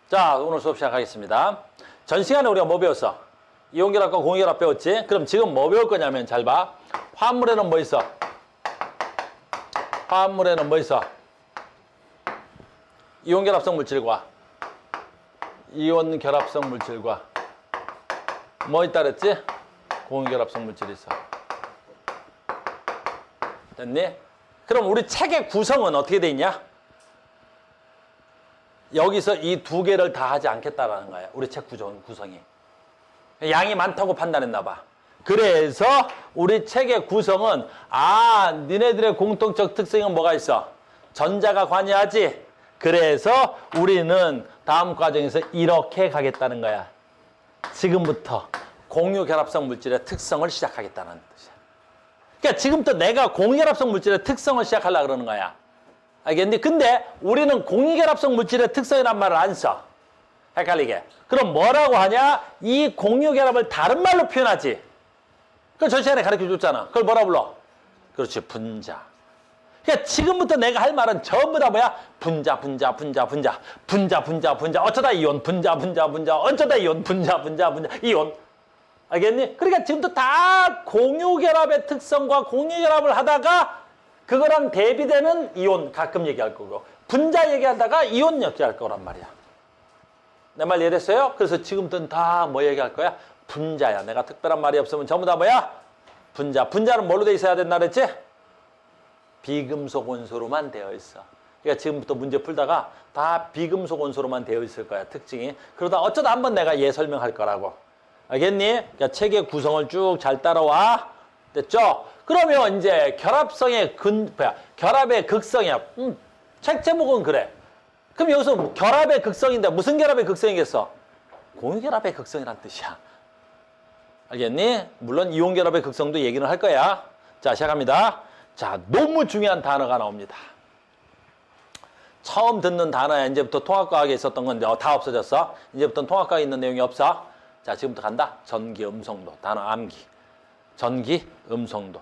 자, 오늘 수업 시작하겠습니다. 전 시간에 우리가 뭐 배웠어? 이온결합과 공유결합 배웠지? 그럼 지금 뭐 배울 거냐면 잘 봐. 화합물에는 뭐 있어? 화합물에는 뭐 있어? 이온결합성 물질과 이온결합성 물질과 뭐 있다 그랬지? 공유결합성 물질이 있어. 됐니? 그럼 우리 책의 구성은 어떻게 돼 있냐? 여기서 이 두 개를 다 하지 않겠다라는 거야. 우리 책 구성이. 양이 많다고 판단했나 봐. 그래서 우리 책의 구성은 니네들의 공통적 특성은 뭐가 있어? 전자가 관여하지. 그래서 우리는 다음 과정에서 이렇게 가겠다는 거야. 지금부터 공유결합성 물질의 특성을 시작하겠다는 뜻이야. 그러니까 지금부터 내가 공유결합성 물질의 특성을 시작하려고 그러는 거야. 알겠니? 근데 우리는 공유결합성 물질의 특성이란 말을 안 써. 헷갈리게. 그럼 뭐라고 하냐? 이 공유결합을 다른 말로 표현하지. 그걸 전 시간에 가르쳐 줬잖아. 그걸 뭐라 불러? 그렇지, 분자. 그러니까 지금부터 내가 할 말은 전부 다 뭐야? 분자. 어쩌다 이온, 분자. 어쩌다 이온, 분자, 이온. 알겠니? 그러니까 지금부터 다 공유결합의 특성과 공유결합을 하다가 그거랑 대비되는 이온 가끔 얘기할 거고, 분자 얘기하다가 이온 얘기할 거란 말이야. 내 말 이해됐어요? 그래서 지금부터는 다 뭐 얘기할 거야? 분자야. 내가 특별한 말이 없으면 전부 다 뭐야? 분자. 분자는 뭘로 돼 있어야 된다 그랬지? 비금속 원소로만 되어 있어. 그러니까 지금부터 문제 풀다가 다 비금속 원소로만 되어 있을 거야, 특징이. 그러다 어쩌다 한번 내가 얘 설명할 거라고. 알겠니? 그러니까 책의 구성을 쭉 잘 따라와. 됐죠? 그러면 이제 결합성의 결합의 극성이야. 책 제목은 그래. 그럼 여기서 결합의 극성인데 무슨 결합의 극성이겠어? 공유결합의 극성이란 뜻이야. 알겠니? 물론 이온결합의 극성도 얘기는 할 거야. 자, 시작합니다. 자, 너무 중요한 단어가 나옵니다. 처음 듣는 단어야. 이제부터 통합과학에 있었던 건데 다 없어졌어. 이제부터는 통합과학에 있는 내용이 없어. 자, 지금부터 간다. 전기, 음성도. 단어 암기. 전기, 음성도.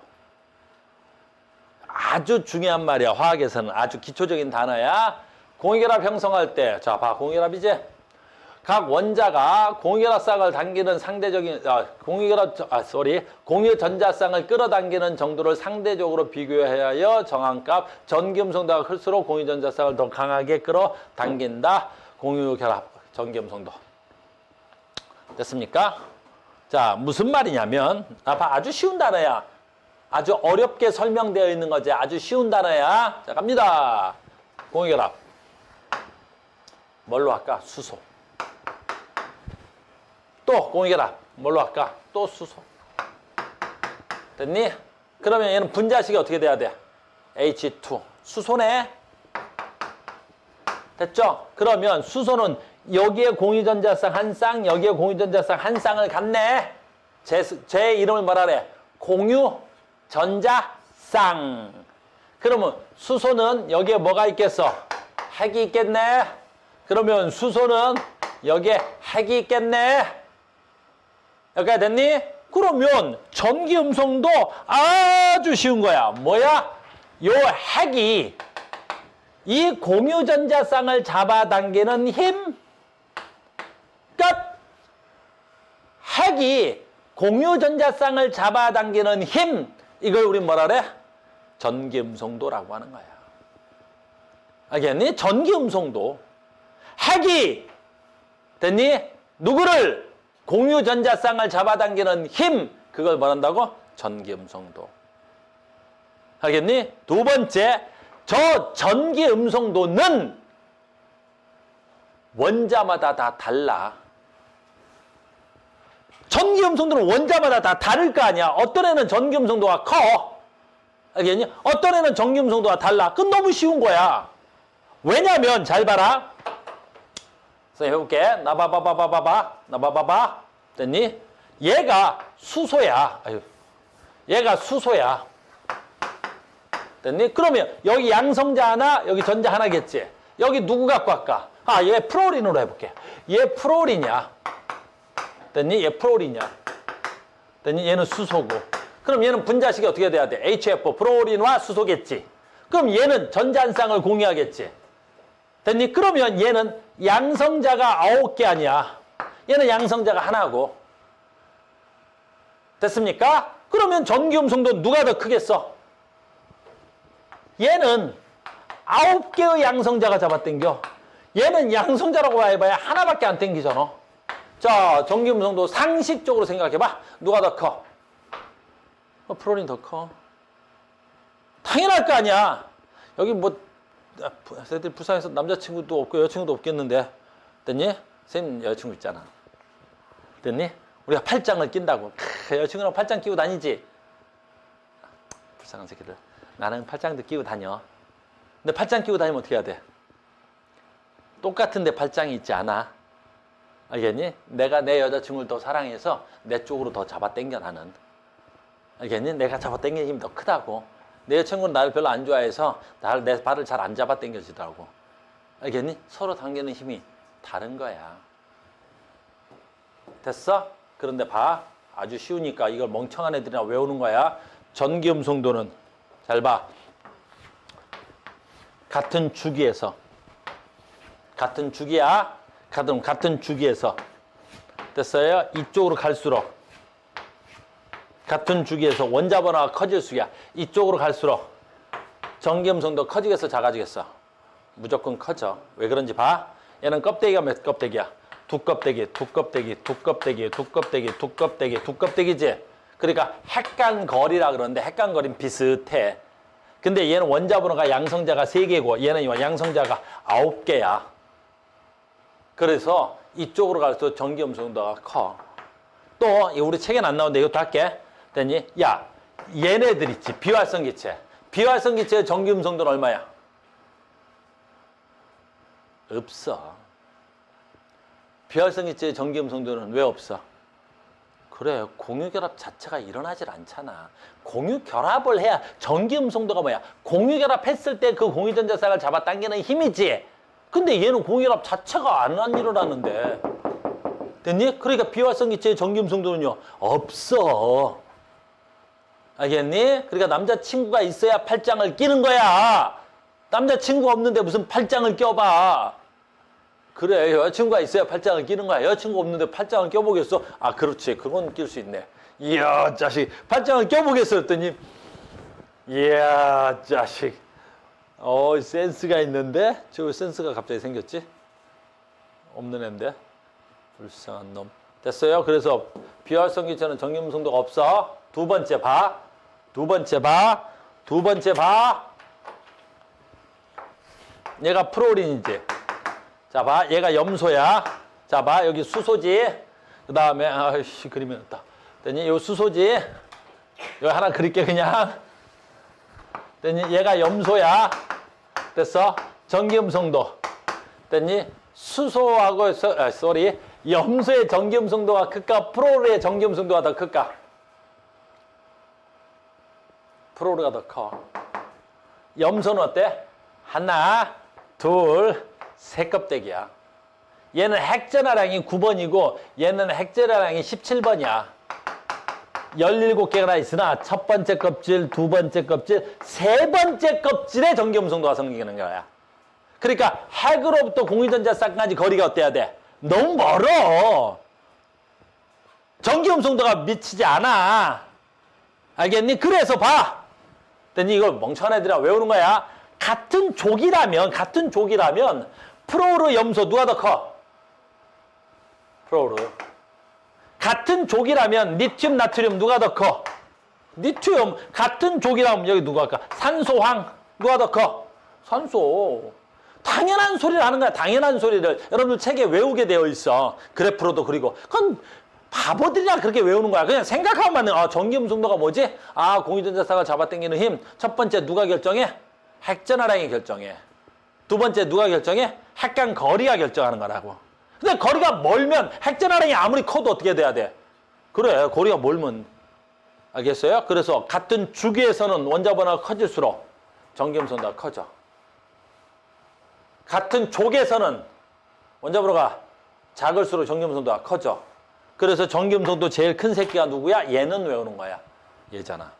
아주 중요한 말이야. 화학에서는 아주 기초적인 단어야. 공유결합 형성할 때, 자, 봐, 공유결합이지? 각 원자가 공유결합쌍을 당기는 상대적인, 공유전자쌍을 끌어당기는 정도를 상대적으로 비교하여 정한 값, 전기음성도가 클수록 공유전자쌍을 더 강하게 끌어당긴다. 공유결합, 전기음성도. 됐습니까? 자, 무슨 말이냐면, 아주 쉬운 단어야. 아주 어렵게 설명되어 있는 거지. 아주 쉬운 단어야. 자, 갑니다. 공유결합. 뭘로 할까? 수소. 또 공유결합. 뭘로 할까? 또 수소. 됐니? 그러면 얘는 분자식이 어떻게 돼야 돼? H2. 수소네. 됐죠? 그러면 수소는 여기에 공유전자쌍 한 쌍, 여기에 공유전자쌍 한 쌍을 갖네. 제 이름을 뭐라 그래? 공유전자쌍. 그러면 수소는 여기에 뭐가 있겠어? 핵이 있겠네. 그러면 수소는 여기에 핵이 있겠네. 여기까지 됐니? 그러면 전기 음성도 아주 쉬운 거야. 뭐야? 요 핵이 이 공유전자쌍을 잡아당기는 힘. 끝. 핵이 공유전자쌍을 잡아당기는 힘. 이걸 우리 뭐라 그래? 전기음성도라고 하는 거야. 알겠니? 전기음성도. 핵이 됐니? 누구를? 공유전자쌍을 잡아당기는 힘. 그걸 뭐란다고? 전기음성도. 알겠니? 두 번째, 저 전기음성도는 원자마다 다 달라. 전기음성도는 원자마다 다 다를 거 아니야. 어떤 애는 전기음성도가 커. 알겠니? 어떤 애는 전기음성도가 달라. 그건 너무 쉬운 거야. 왜냐면 잘 봐라. 선생님 해볼게. 나봐봐. 됐니? 얘가 수소야. 얘가 수소야. 됐니? 그러면 여기 양성자 하나, 여기 전자 하나겠지. 여기 누구 갖고 할까? 얘 프로린으로 해볼게. 얘 프로린이야. 됐니? 얘 프로린이야. 됐니? 얘는 수소고. 그럼 얘는 분자식이 어떻게 돼야 돼? HF, 프로린과 수소겠지. 그럼 얘는 전자 한 쌍을 공유하겠지. 됐니? 그러면 얘는 양성자가 9개 아니야. 얘는 양성자가 하나고. 됐습니까? 그러면 전기음성도 누가 더 크겠어? 얘는 9개의 양성자가 잡아당겨. 얘는 양성자라고 해봐야 하나밖에 안 당기잖아. 자, 전기음성도 상식적으로 생각해봐. 누가 더 커? 프로린 더 커. 당연할 거 아니야. 여기 뭐 애들 불쌍해서 남자친구도 없고 여자친구도 없겠는데. 됐니? 선생님 여자친구 있잖아. 됐니? 우리가 팔짱을 낀다고. 여자친구랑 팔짱 끼고 다니지? 불쌍한 새끼들. 나는 팔짱도 끼고 다녀. 근데 팔짱 끼고 다니면 어떻게 해야 돼? 똑같은데 팔짱이 있지 않아. 알겠니? 내가 내 여자친구를 더 사랑해서 내 쪽으로 더 잡아당겨 나는. 알겠니? 내가 잡아당기는 힘이 더 크다고. 내 여자친구는 나를 별로 안 좋아해서 내 발을 잘 안 잡아당겨지더라고. 알겠니? 서로 당기는 힘이 다른 거야. 됐어? 그런데 봐. 아주 쉬우니까 이걸 멍청한 애들이나 외우는 거야. 전기음성도는 잘 봐. 같은 주기에서 같은 주기야. 같은 주기에서 됐어요? 이쪽으로 갈수록 같은 주기에서 원자 번호가 커질수야. 이쪽으로 갈수록 전기음성도 커지겠어, 작아지겠어? 무조건 커져. 왜 그런지 봐. 얘는 껍데기가 몇 껍데기야? 두 껍데기, 두 껍데기, 두 껍데기, 두 껍데기, 두 껍데기, 두 껍데기지? 그러니까 핵간거리라 그러는데 핵간거리는 비슷해. 근데 얘는 원자 번호가 양성자가 3개고 얘는 양성자가 9개야. 그래서 이쪽으로 갈수록 전기음성도가 커. 또 우리 책엔 안 나오는데 이것도 할게. 됐니? 야, 얘네들 있지. 비활성기체. 비활성기체의 전기음성도는 얼마야? 없어. 비활성기체의 전기음성도는 왜 없어? 그래, 공유결합 자체가 일어나질 않잖아. 공유결합을 해야 전기음성도가 뭐야? 공유결합했을 때 그 공유전자쌍을 잡아당기는 힘이지. 근데 얘는 공유결합 자체가 안 일어나는데. 됐니? 그러니까 비활성기체의 전기음성도는요, 없어. 알겠니? 그러니까 남자친구가 있어야 팔짱을 끼는 거야. 남자친구가 없는데 무슨 팔짱을 껴봐. 그래, 여자친구가 있어야 팔짱을 끼는 거야. 여자친구 없는데 팔짱을 껴보겠어? 아, 그렇지. 그건 낄 수 있네. 이야, 자식. 팔짱을 껴보겠어? 했더니, 이야, 자식. 센스가 있는데? 저 왜 센스가 갑자기 생겼지? 없는 앤데? 불쌍한 놈. 됐어요? 그래서 비활성기체는 전기음성도가 없어. 두 번째 봐. 두 번째 봐. 두 번째 봐. 얘가 프로린이지. 자, 봐. 얘가 염소야. 자, 봐. 여기 수소지. 그 다음에, 아이씨, 그림이 없다. 됐니? 요 수소지. 여기 하나 그릴게, 그냥. 됐니? 얘가 염소야. 됐어? 전기음성도. 됐니? 수소하고, 염소의 전기음성도가 클까? 프로르의 전기음성도가 더 클까? 프로르가 더 커. 염소는 어때? 하나, 둘, 세 껍데기야. 얘는 핵전화량이 9번이고 얘는 핵전화량이 17번이야. 17개가 있으나 첫 번째 껍질, 두 번째 껍질, 세 번째 껍질에 전기음성도가 생기는 거야. 그러니까 핵으로부터 공유전자쌍까지 거리가 어때야 돼? 너무 멀어. 전기음성도가 미치지 않아. 알겠니? 그래서 봐. 됐니? 이걸 멍청한 애들아 외우는 거야. 같은 족이라면 프로르, 염소 누가 더 커? 프로르. 같은 족이라면 리튬, 나트륨 누가 더 커? 리튬. 같은 족이라면 여기 누가 커? 산소, 황 누가 더 커? 산소. 당연한 소리를 하는 거야. 당연한 소리를. 여러분들 책에 외우게 되어 있어. 그래프로도 그리고. 그건 바보들이랑 그렇게 외우는 거야. 그냥 생각하면 전기음성도가 뭐지? 공유전자쌍을 잡아당기는 힘. 첫 번째 누가 결정해? 핵전화량이 결정해. 두 번째 누가 결정해? 핵간 거리가 결정하는 거라고. 근데 거리가 멀면 핵전화량이 아무리 커도 어떻게 돼야 돼? 그래, 거리가 멀면. 알겠어요? 그래서 같은 주기에서는 원자 번호가 커질수록 전기음성도가 커져. 같은 족에서는 원자 번호가 작을수록 전기음성도가 커져. 그래서 전기음성도 제일 큰 새끼가 누구야? 얘는 외우는 거야. 얘잖아.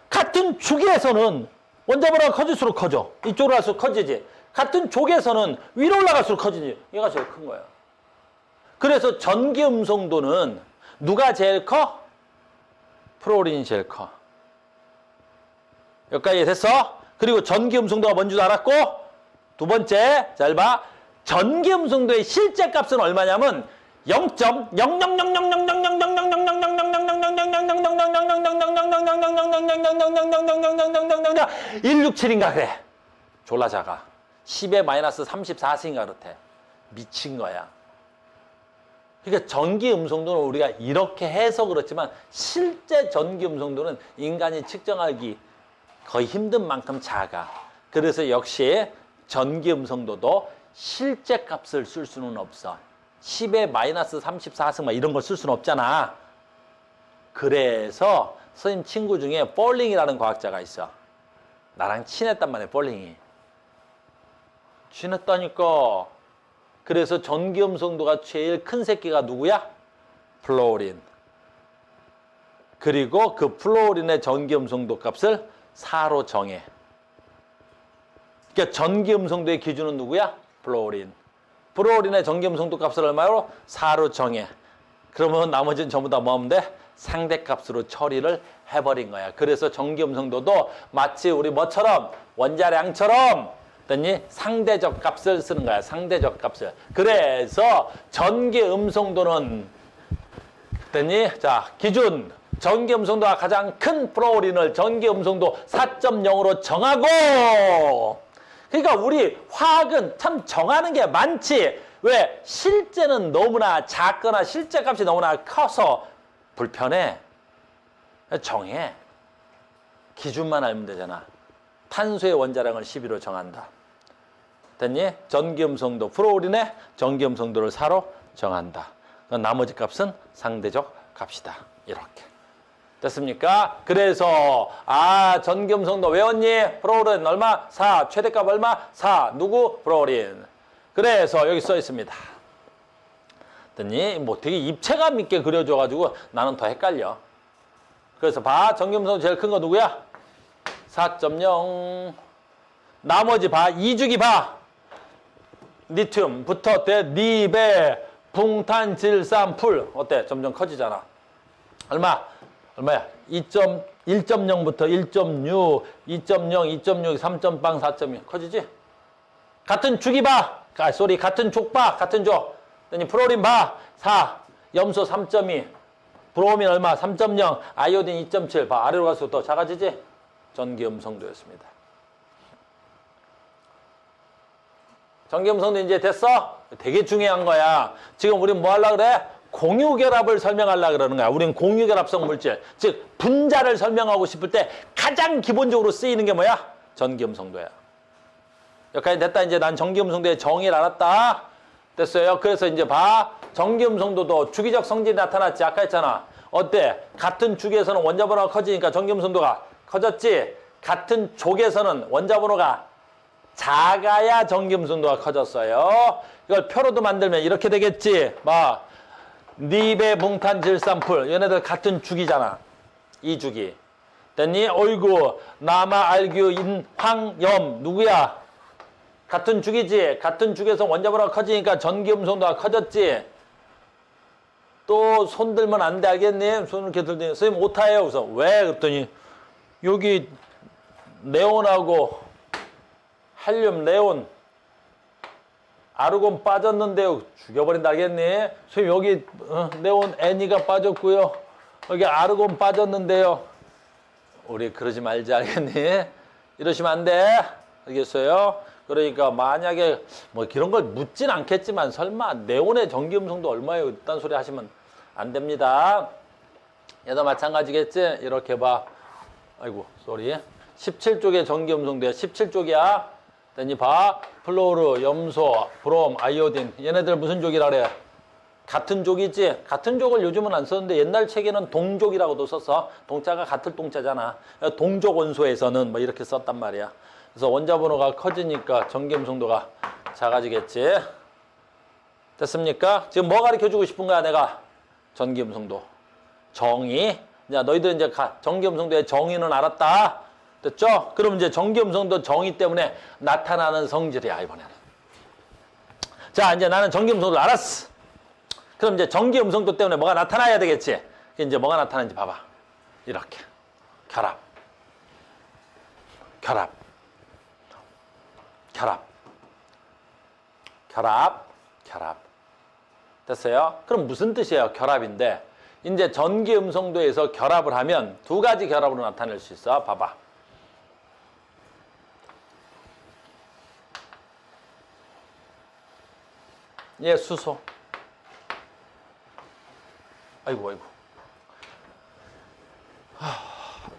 같은 주기에서는 원자번호가 커질수록 커져. 이쪽으로 갈수록 커지지. 같은 족에서는 위로 올라갈수록 커지지. 얘가 제일 큰 거야. 그래서 전기 음성도는 누가 제일 커? 프로오린이 제일 커. 여기까지 됐어? 그리고 전기 음성도가 뭔지도 알았고, 두 번째, 잘 봐. 전기 음성도의 실제 값은 얼마냐면 167인가 그래. 졸라 작아. 10의 마이너스 34승인가 그렇대. 미친 거야. 그러니까 전기 음성도는 우리가 이렇게 해서 그렇지만 실제 전기 음성도는 인간이 측정하기 거의 힘든 만큼 작아. 그래서 역시 전기 음성도도 실제 값을 쓸 수는 없어. 10의 마이너스 34승 막 이런 걸 쓸 수는 없잖아. 그래서 선생님 친구 중에 폴링이라는 과학자가 있어. 나랑 친했단 말이야, 폴링이. 친했다니까. 그래서 전기 음성도가 제일 큰 새끼가 누구야? 플로린. 그리고 그 플로린의 전기 음성도 값을 4로 정해. 그러니까 전기 음성도의 기준은 누구야? 플로린. 플로린의 전기 음성도 값을 얼마로? 4로 정해. 그러면 나머지는 전부 다 뭐 하면 돼? 상대값으로 처리를 해버린 거야. 그래서 전기 음성도도 마치 우리 뭐처럼? 원자량처럼 됐니? 상대적 값을 쓰는 거야. 상대적 값을. 그래서 전기 음성도는 됐니? 자, 기준. 전기 음성도가 가장 큰 플로린을 전기 음성도 4.0으로 정하고, 그러니까 우리 화학은 참 정하는 게 많지. 왜? 실제는 너무나 작거나 실제 값이 너무나 커서 불편해. 정해. 기준만 알면 되잖아. 탄소의 원자량을 12로 정한다. 됐니? 전기 음성도 플로린의 전기 음성도를 4로 정한다. 나머지 값은 상대적 값이다. 이렇게. 됐습니까? 그래서 전기 음성도 외웠니? 플로린 얼마? 4. 최대값 얼마? 4. 누구? 플로린. 그래서 여기 써 있습니다. 됐니? 뭐 되게 입체감 있게 그려줘가지고 나는 더 헷갈려. 그래서 봐. 전기 음성도 제일 큰 거 누구야? 4.0. 나머지 봐. 2주기 봐. 리튬 붙었대. 니베 붕탄 질산 풀. 어때? 점점 커지잖아. 얼마야? 1.0부터 1.6, 2.0, 2.6, 3.0, 4.6 커지지? 같은 주기 봐. 같은 족 봐. 같은 족. 프로린 봐. 4. 염소 3.2. 브로민 얼마? 3.0. 아이오딘 2.7. 봐. 아래로 갈수록 더 작아지지? 전기 음성도였습니다. 전기 음성도 이제 됐어? 되게 중요한 거야. 지금 우린 뭐 하려고 그래? 공유결합을 설명하려고 그러는 거야. 우린 공유결합성 물질, 즉 분자를 설명하고 싶을 때 가장 기본적으로 쓰이는 게 뭐야? 전기음성도야. 여기까지 됐다. 이제 난 전기음성도의 정의를 알았다. 됐어요. 그래서 이제 봐. 전기음성도도 주기적 성질이 나타났지. 아까 했잖아. 어때? 같은 주기에서는 원자번호가 커지니까 전기음성도가 커졌지. 같은 족에서는 원자번호가 작아야 전기음성도가 커졌어요. 이걸 표로도 만들면 이렇게 되겠지. 봐. 니베 붕탄 질산 풀. 얘네들 같은 주기잖아. 이 주기. 됐니? 어이구. 남아 알규 인 황 염. 누구야? 같은 주기지. 같은 주기에서 원자번호가 커지니까 전기음성도가 커졌지. 또 손 들면 안 돼. 알겠니? 손을 이렇게 들더니 선생님 오타예요. 그래서 왜? 그랬더니 여기 네온하고 헬륨, 네온, 아르곤 빠졌는데요. 죽여버린다. 알겠니? 선생님 여기 네온 Ne가 빠졌고요. 여기 아르곤 빠졌는데요. 우리 그러지 말지. 알겠니? 이러시면 안 돼. 알겠어요? 그러니까 만약에 뭐 그런 걸 묻진 않겠지만 설마 네온의 전기음성도 얼마예요? 이딴 소리 하시면 안 됩니다. 얘도 마찬가지겠지? 이렇게 봐. 아이고, 쏘리. 17쪽의 전기음성도야. 17쪽이야. 됐니? 봐. 플로르, 염소, 브롬, 아이오딘. 얘네들 무슨 족이라 그래? 같은 족이지? 같은 족을 요즘은 안 썼는데 옛날 책에는 동족이라고도 썼어. 동자가 같을 동자잖아. 동족 원소에서는 뭐 이렇게 썼단 말이야. 그래서 원자번호가 커지니까 전기음성도가 작아지겠지. 됐습니까? 지금 뭐 가르쳐주고 싶은 거야, 내가? 전기음성도. 정의. 자, 너희들 이제 전기음성도의 정의는 알았다. 됐죠? 그럼 이제 전기음성도 정의 때문에 나타나는 성질이야, 이번에는. 자, 이제 나는 전기음성도 알았어. 그럼 이제 전기음성도 때문에 뭐가 나타나야 되겠지? 이제 뭐가 나타나는지 봐봐. 이렇게. 결합. 결합. 결합. 결합. 결합. 됐어요? 그럼 무슨 뜻이에요? 결합인데. 이제 전기음성도에서 결합을 하면 두 가지 결합으로 나타낼 수 있어. 봐봐. 얘 수소. 아이고.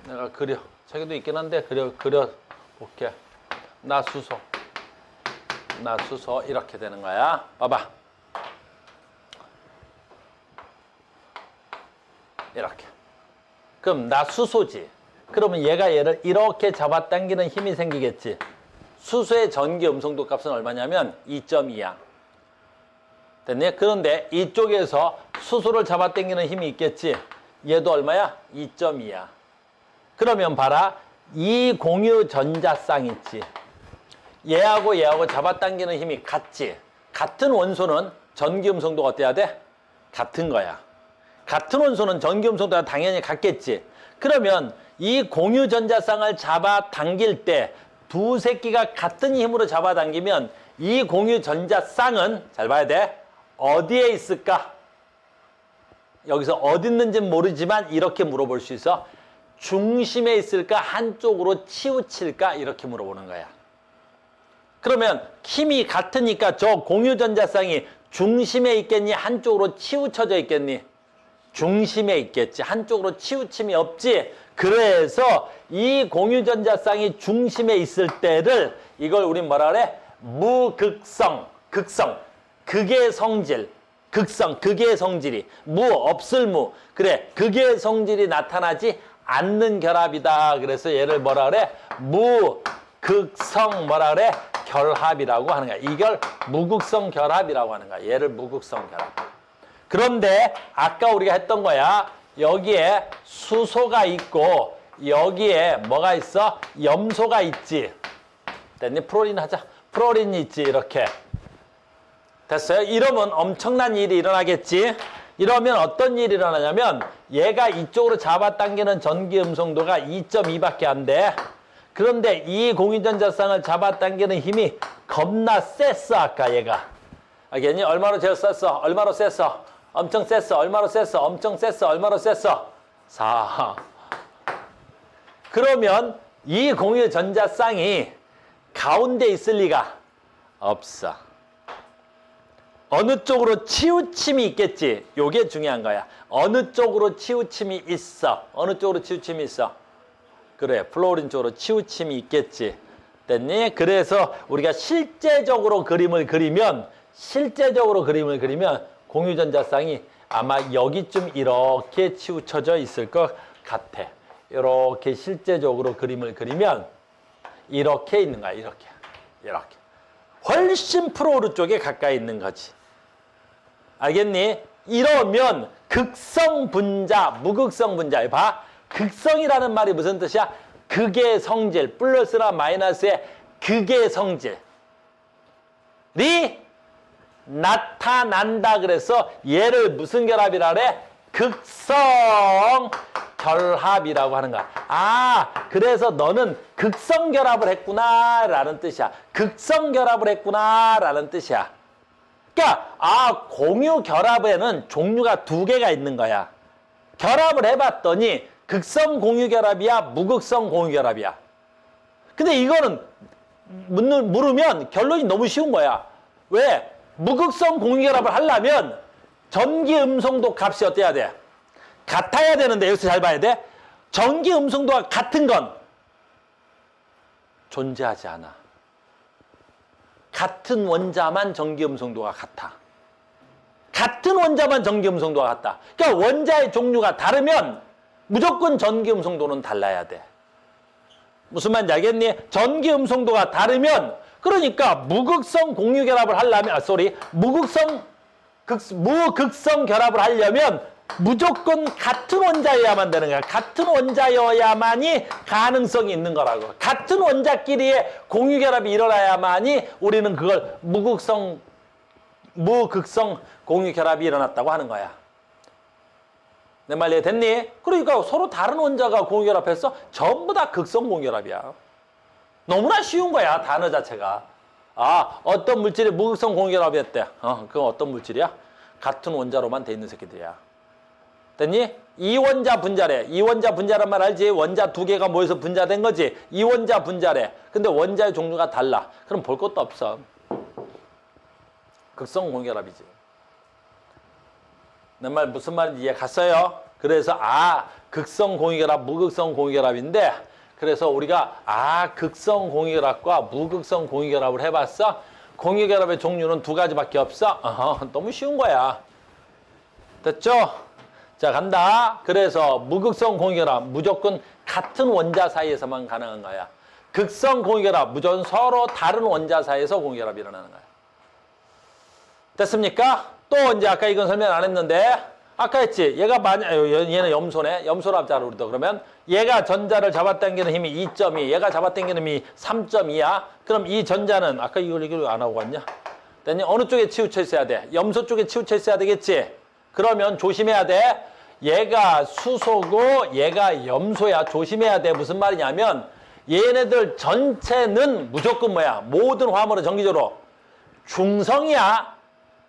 내가 그려. 책에도 있긴 한데 그려 볼게. 나 수소. 이렇게 되는 거야. 봐봐. 이렇게. 그럼 나 수소지. 그러면 얘를 이렇게 잡아당기는 힘이 생기겠지. 수소의 전기 음성도 값은 얼마냐면 2.2야. 됐니? 그런데 이쪽에서 수소를 잡아당기는 힘이 있겠지. 얘도 얼마야? 2.2야. 그러면 봐라. 이 공유 전자쌍 있지. 얘하고 잡아당기는 힘이 같지. 같은 원소는 전기 음성도가 어때야 돼? 같은 거야. 같은 원소는 전기 음성도가 당연히 같겠지. 그러면 이 공유 전자쌍을 잡아당길 때 두 새끼가 같은 힘으로 잡아당기면 이 공유 전자쌍은 잘 봐야 돼. 어디에 있을까? 여기서 어디 있는지는 모르지만 이렇게 물어볼 수 있어. 중심에 있을까? 한쪽으로 치우칠까? 이렇게 물어보는 거야. 그러면 힘이 같으니까 저 공유 전자쌍이 중심에 있겠니? 한쪽으로 치우쳐져 있겠니? 중심에 있겠지. 한쪽으로 치우침이 없지. 그래서 이 공유 전자쌍이 중심에 있을 때를 이걸 우린 뭐라 그래? 무극성, 극성, 극의 성질, 극성, 극의 성질이 무, 없을 무. 그래, 극의 성질이 나타나지 않는 결합이다. 그래서 얘를 뭐라 그래? 무극성 뭐라 그래? 결합이라고 하는 거야. 이걸 무극성 결합이라고 하는 거야. 얘를 무극성 결합. 그런데 아까 우리가 했던 거야. 여기에 수소가 있고 여기에 뭐가 있어? 염소가 있지. 됐니? 프로린 하자. 프로린이 있지. 이렇게. 됐어요? 이러면 엄청난 일이 일어나겠지. 이러면 어떤 일이 일어나냐면 얘가 이쪽으로 잡아당기는 전기 음성도가 2.2밖에 안 돼. 그런데 이 공유전자쌍을 잡아당기는 힘이 겁나 셌어. 아까 얘가. 알겠니? 얼마로 제일 셌어? 얼마로 셌어? 엄청 셌어. 얼마로 셌어? 엄청 셌어. 얼마로 셌어? 4. 그러면 이 공유 전자쌍이 가운데 있을 리가 없어. 어느 쪽으로 치우침이 있겠지. 요게 중요한 거야. 어느 쪽으로 치우침이 있어. 어느 쪽으로 치우침이 있어. 그래, 플로린 쪽으로 치우침이 있겠지. 됐니? 그래서 우리가 실제적으로 그림을 그리면 공유전자쌍이 아마 여기쯤 이렇게 치우쳐져 있을 것 같아. 이렇게 실제적으로 그림을 그리면 이렇게 있는 거야. 이렇게. 훨씬 프로르 쪽에 가까이 있는 거지. 알겠니? 이러면 극성 분자, 무극성 분자. 봐. 극성이라는 말이 무슨 뜻이야? 극의 성질, 플러스나 마이너스의 극의 성질이 나타난다. 그래서 얘를 무슨 결합이라 그래? 극성 결합이라고 하는 거야. 아, 그래서 너는 극성 결합을 했구나 라는 뜻이야. 극성 결합을 했구나 라는 뜻이야. 그러니까 공유 결합에는 종류가 두 개가 있는 거야. 결합을 해봤더니 극성 공유 결합이야, 무극성 공유 결합이야. 근데 이거는 물으면 결론이 너무 쉬운 거야. 왜? 무극성 공유 결합을 하려면 전기 음성도 값이 어때야 돼? 같아야 되는데 여기서 잘 봐야 돼. 전기 음성도가 같은 건 존재하지 않아. 같은 원자만 전기 음성도가 같아. 같은 원자만 전기 음성도가 같다. 그러니까 원자의 종류가 다르면 무조건 전기 음성도는 달라야 돼. 무슨 말인지 알겠니? 전기 음성도가 다르면 그러니까 무극성 공유 결합을 하려면 무극성 결합을 하려면 무조건 같은 원자여야만 되는 거야. 같은 원자여야만이 가능성이 있는 거라고. 같은 원자끼리의 공유결합이 일어나야만이 우리는 그걸 무극성 공유결합이 일어났다고 하는 거야. 내 말 이해됐니? 그러니까 서로 다른 원자가 공유결합해서 전부 다 극성 공유결합이야. 너무나 쉬운 거야, 단어 자체가. 아, 어떤 물질이 무극성 공유결합이 했대. 그건 어떤 물질이야? 같은 원자로만 돼 있는 새끼들이야. 됐니? 이원자 분자래. 이원자 분자란 말 알지? 원자 두 개가 모여서 분자된 거지. 이원자 분자래. 근데 원자의 종류가 달라. 그럼 볼 것도 없어. 극성 공유결합이지. 내 말 무슨 말인지 이해 갔어요? 그래서 극성 공유결합, 무극성 공유결합인데 그래서 우리가 극성 공유결합과 무극성 공유결합을 해봤어? 공유결합의 종류는 두 가지밖에 없어? 너무 쉬운 거야. 됐죠? 자, 간다. 그래서 무극성 공유결합 무조건 같은 원자 사이에서만 가능한 거야. 극성 공유결합 무조건 서로 다른 원자 사이에서 공유결합이 일어나는 거야. 됐습니까? 또 이제 아까 이건 설명 안 했는데 아까 했지. 얘가 얘는 염소네. 염소로 합자를 우리도 그러면 얘가 전자를 잡아당기는 힘이 2.2, 얘가 잡아당기는 힘이 3.2야. 그럼 이 전자는 아까 이걸 안 하고 갔냐? 됐니? 어느 쪽에 치우쳐 있어야 돼? 염소 쪽에 치우쳐 있어야 되겠지? 그러면 조심해야 돼. 얘가 수소고 얘가 염소야. 조심해야 돼. 무슨 말이냐면 얘네들 전체는 무조건 뭐야? 모든 화물은 정기적으로 중성이야.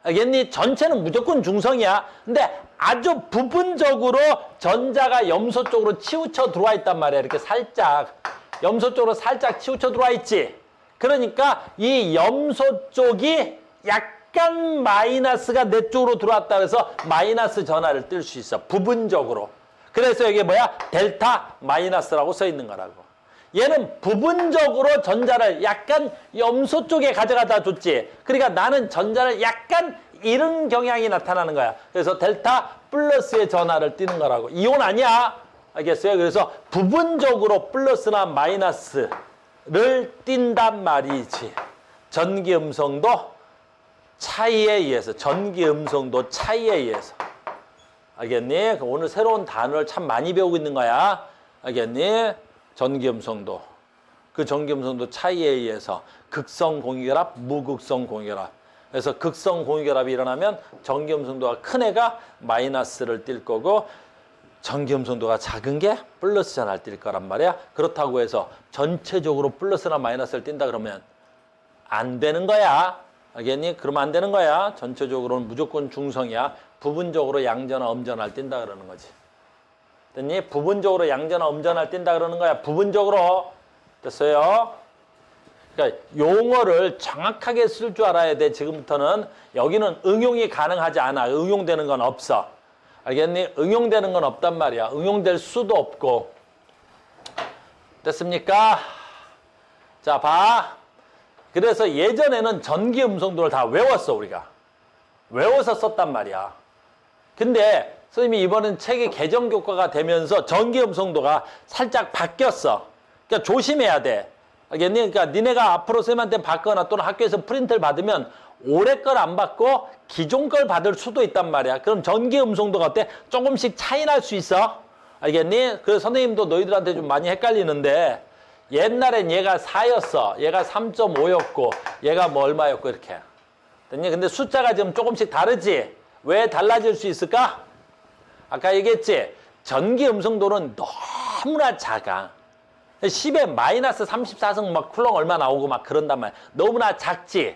알겠니? 전체는 무조건 중성이야. 근데 아주 부분적으로 전자가 염소 쪽으로 치우쳐 들어와 있단 말이야. 이렇게 살짝. 염소 쪽으로 살짝 치우쳐 들어와 있지. 그러니까 이 염소 쪽이 약간 마이너스가 내 쪽으로 들어왔다 그래서 마이너스 전하를 뜰 수 있어. 부분적으로. 그래서 이게 뭐야? 델타 마이너스라고 써 있는 거라고. 얘는 부분적으로 전자를 약간 염소 쪽에 가져가다 줬지. 그러니까 나는 전자를 약간 잃은 경향이 나타나는 거야. 그래서 델타 플러스의 전하를 띠는 거라고. 이온 아니야. 알겠어요? 그래서 부분적으로 플러스나 마이너스를 띈단 말이지. 전기 음성도 차이에 의해서. 전기 음성도 차이에 의해서. 알겠니? 오늘 새로운 단어를 참 많이 배우고 있는 거야. 알겠니? 전기음성도. 그 전기음성도 차이에 의해서 극성 공유결합, 무극성 공유결합. 그래서 극성 공유결합이 일어나면 전기음성도가 큰 애가 마이너스를 띌 거고 전기음성도가 작은 게 플러스 전하를 띌 거란 말이야. 그렇다고 해서 전체적으로 플러스나 마이너스를 띈다 그러면 안 되는 거야. 알겠니? 그러면 안 되는 거야. 전체적으로는 무조건 중성이야. 부분적으로 양전화, 음전화를 띈다 그러는 거지. 됐니? 부분적으로 양전화, 음전화를 띈다 그러는 거야. 부분적으로. 됐어요? 그러니까 용어를 정확하게 쓸 줄 알아야 돼. 지금부터는. 여기는 응용이 가능하지 않아. 응용되는 건 없어. 알겠니? 응용되는 건 없단 말이야. 응용될 수도 없고. 됐습니까? 자, 봐. 그래서 예전에는 전기 음성도를 다 외웠어, 우리가. 외워서 썼단 말이야. 근데 선생님이 이번엔 책의 개정 교과가 되면서 전기 음성도가 살짝 바뀌었어. 그러니까 조심해야 돼. 알겠니? 그러니까 니네가 앞으로 선생님한테 받거나 또는 학교에서 프린트를 받으면 올해 걸 안 받고 기존 걸 받을 수도 있단 말이야. 그럼 전기 음성도가 어때? 조금씩 차이 날 수 있어. 알겠니? 그래서 선생님도 너희들한테 좀 많이 헷갈리는데 옛날엔 얘가 4였어. 얘가 3.5였고 얘가 뭐 얼마였고 이렇게. 됐니? 근데 숫자가 지금 조금씩 다르지? 왜 달라질 수 있을까? 아까 얘기했지? 전기 음성도는 너무나 작아. 10에 마이너스 34성 막 쿨롱 얼마 나오고 막 그런단 말이야. 너무나 작지?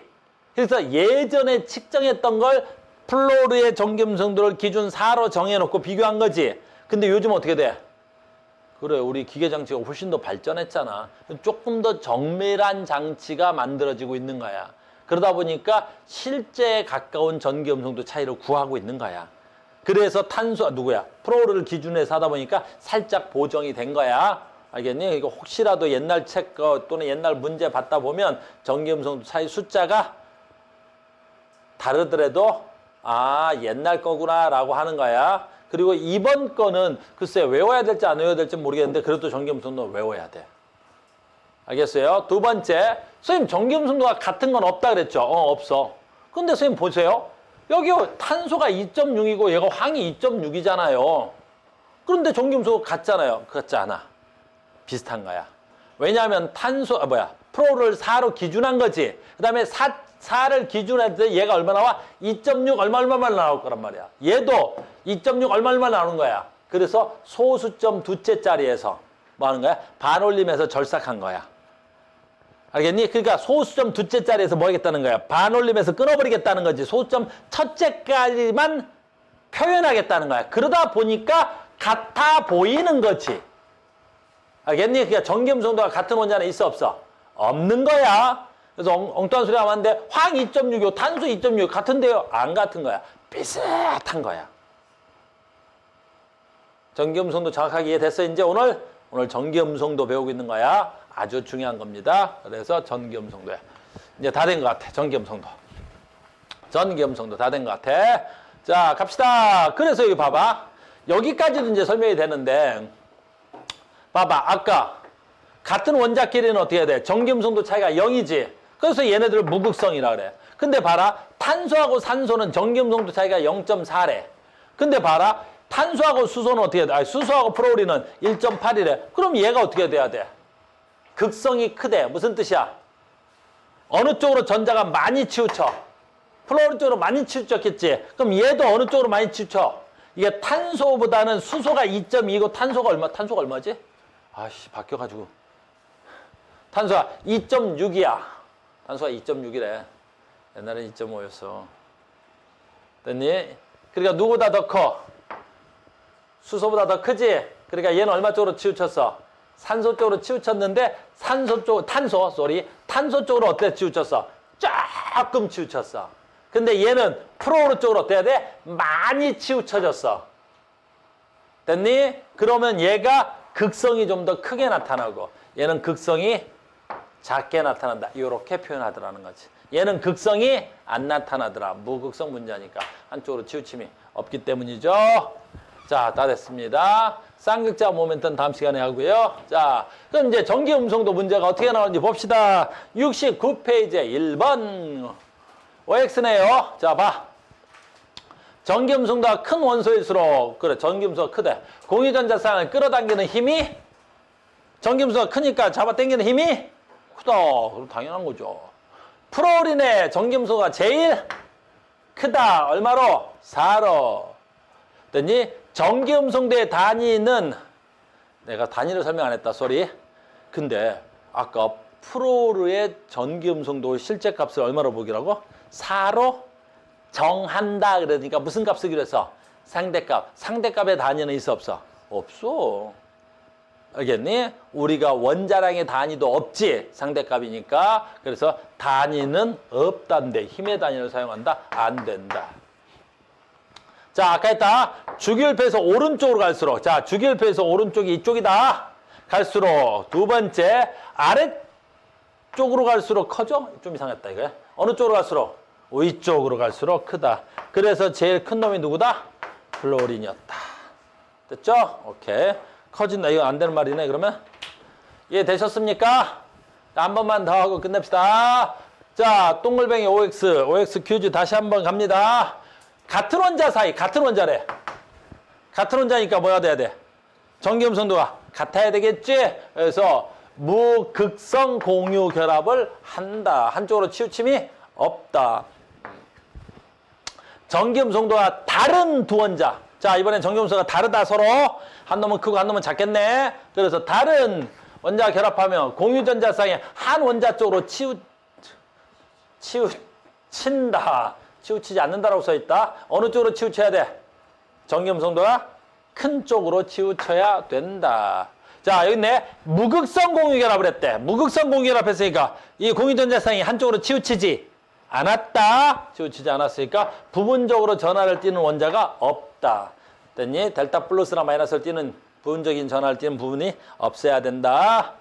그래서 예전에 측정했던 걸 플로르의 전기 음성도를 기준 4로 정해놓고 비교한 거지. 근데 요즘 어떻게 돼? 그래, 우리 기계 장치가 훨씬 더 발전했잖아. 조금 더 정밀한 장치가 만들어지고 있는 거야. 그러다 보니까 실제에 가까운 전기 음성도 차이를 구하고 있는 거야. 그래서 누구야? 프로를 기준에서 하다 보니까 살짝 보정이 된 거야. 알겠니? 이거 혹시라도 옛날 책 또는 옛날 문제 받다 보면 전기음성도 차이 숫자가 다르더라도 옛날 거구나 라고 하는 거야. 그리고 이번 거는 글쎄 외워야 될지 안 외워야 될지 모르겠는데 그래도 전기음성도 외워야 돼. 알겠어요? 두 번째, 선생님 전기음성도가 같은 건 없다 그랬죠? 없어. 근데 선생님 보세요. 여기 탄소가 2.6이고 얘가 황이 2.6이잖아요. 그런데 전기음수 같잖아요. 같지 않아. 비슷한 거야. 왜냐하면 프로를 4로 기준한 거지. 그 다음에 4를 기준할 때 얘가 얼마 나와? 2.6 얼마만 나올 거란 말이야. 얘도 2.6 얼마 나오는 거야. 그래서 소수점 두째 자리에서 뭐 하는 거야? 반올림해서 절삭한 거야. 알겠니? 그러니까 소수점 두째 자리에서 뭐 하겠다는 거야? 반올림해서 끊어버리겠다는 거지. 소수점 첫째까지만 표현하겠다는 거야. 그러다 보니까 같아 보이는 거지. 알겠니? 그러니까 전기음성도가 같은 원자는 있어 없어? 없는 거야. 그래서 엉뚱한 소리 하면 안 돼. 황 2.65, 탄소 2.6 같은데요? 안 같은 거야. 비슷한 거야. 전기음성도 정확하게 이해됐어? 이제 오늘 전기음성도 배우고 있는 거야. 아주 중요한 겁니다. 그래서 전기음성도야. 이제 다 된 것 같아. 전기음성도 다 된 것 같아. 자, 갑시다. 그래서 여기 봐봐. 여기까지도 이제 설명이 되는데, 봐봐. 아까 같은 원자끼리는 어떻게 해야 돼? 전기음성도 차이가 0이지. 그래서 얘네들을 무극성이라 그래. 근데 봐라. 탄소하고 산소는 전기음성도 차이가 0.4래. 근데 봐라. 탄소하고 수소는 어떻게 돼? 수소하고 프로올린은 1.8이래. 그럼 얘가 어떻게 돼야 돼? 극성이 크대. 무슨 뜻이야? 어느 쪽으로 전자가 많이 치우쳐? 프로올린 쪽으로 많이 치우쳤겠지? 그럼 얘도 어느 쪽으로 많이 치우쳐? 이게 탄소보다는 수소가 2.2고 탄소가 얼마지? 아씨, 바뀌어가지고. 탄소가 2.6이야. 탄소가 2.6이래. 옛날엔 2.5였어. 됐니? 그러니까 누구보다 더 커? 수소보다 더 크지? 그러니까 얘는 얼마 쪽으로 치우쳤어? 산소 쪽으로 치우쳤는데 탄소 쪽으로 어때 치우쳤어? 조금 치우쳤어. 근데 얘는 프로로 쪽으로 어때야 돼? 많이 치우쳐졌어. 됐니? 그러면 얘가 극성이 좀 더 크게 나타나고 얘는 극성이 작게 나타난다. 이렇게 표현하더라는 거지. 얘는 극성이 안 나타나더라. 무극성 분자니까 한쪽으로 치우침이 없기 때문이죠. 자, 다 됐습니다. 쌍극자 모멘트는 다음 시간에 하고요. 자, 그럼 이제 전기음성도 문제가 어떻게 나오는지 봅시다. 69페이지에 1번 OX네요. 자, 봐. 전기음성도가 큰 원소일수록, 그래, 전기음성도가 크대. 공유전자쌍을 끌어당기는 힘이 전기음성도가 크니까 잡아당기는 힘이 크다. 그럼 당연한 거죠. 프로올린의 전기음성도가 제일 크다. 얼마로? 4로. 됐니? 전기음성도의 단위는 내가 단위를 설명 안 했다. 쏘리. 근데 아까 프로르의 전기음성도 실제 값을 얼마로 보기라고? 4로 정한다. 그러니까 무슨 값 쓰기로 했어? 상대값. 상대값의 단위는 있어 없어? 없어. 알겠니? 우리가 원자량의 단위도 없지. 상대값이니까. 그래서 단위는 없단데. 힘의 단위를 사용한다? 안 된다. 자, 아까 했다. 주기율표에서 오른쪽으로 갈수록, 자, 주기율표에서 오른쪽이 이쪽이다. 갈수록, 두 번째, 아래쪽으로 갈수록 커져? 좀 이상했다, 이거. 어느 쪽으로 갈수록? 위쪽으로 갈수록 크다. 그래서 제일 큰 놈이 누구다? 플로린이었다. 됐죠? 오케이. 커진다. 이거 안 되는 말이네, 그러면. 이해되셨습니까? 한 번만 더 하고 끝냅시다. 자, 동글뱅이 OX 퀴즈 다시 한번 갑니다. 같은 원자 사이, 같은 원자래. 같은 원자니까 뭐가 돼야 돼? 전기음성도가 같아야 되겠지? 그래서 무극성 공유 결합을 한다. 한쪽으로 치우침이 없다. 전기음성도가 다른 두 원자. 자, 이번엔 전기음성도가 다르다 서로. 한 놈은 크고 한 놈은 작겠네. 그래서 다른 원자 결합하면 공유전자쌍이 한 원자 쪽으로 치우친다. 치우치지 않는다라고 써있다. 어느 쪽으로 치우쳐야 돼? 전기음성도가 큰 쪽으로 치우쳐야 된다. 자, 여기 있네. 무극성 공유결합을 했대. 무극성 공유결합 했으니까 이 공유전자쌍이 한쪽으로 치우치지 않았다. 치우치지 않았으니까 부분적으로 전하를 띠는 원자가 없다. 됐니? 델타 플러스나 마이너스를 띠는 부분적인 전하를 띠는 부분이 없어야 된다.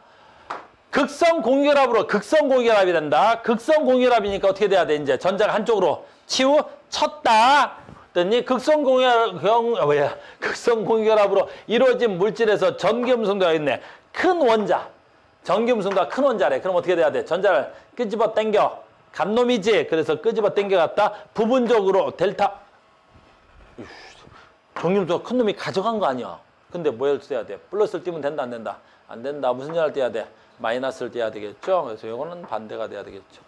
극성 공유결합으로 극성 공유결합이 된다. 극성 공유결합이니까 어떻게 돼야 돼? 이제 전자가 한쪽으로 치우쳤다. 됐니? 극성 공유결합으로 이루어진 물질에서 전기음성도가 있네. 큰 원자. 전기음성도가 큰 원자래. 그럼 어떻게 돼야 돼? 전자를 끄집어 당겨 간놈이지. 그래서 끄집어 당겨갔다. 부분적으로 델타. 정유수가 큰 놈이 가져간 거 아니야. 근데 뭐를 써야 돼? 플러스를 띄면 된다, 안 된다? 안 된다. 무슨 전화를 띄어야 돼? 마이너스를 띄어야 되겠죠? 그래서 이거는 반대가 돼야 되겠죠.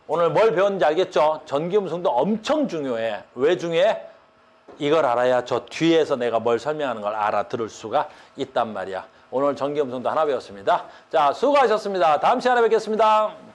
오늘 뭘 배웠는지 알겠죠? 전기음성도 엄청 중요해. 왜 중요해? 이걸 알아야 저 뒤에서 내가 뭘 설명하는 걸 알아들을 수가 있단 말이야. 오늘 전기음성도 하나 배웠습니다. 자, 수고하셨습니다. 다음 시간에 뵙겠습니다.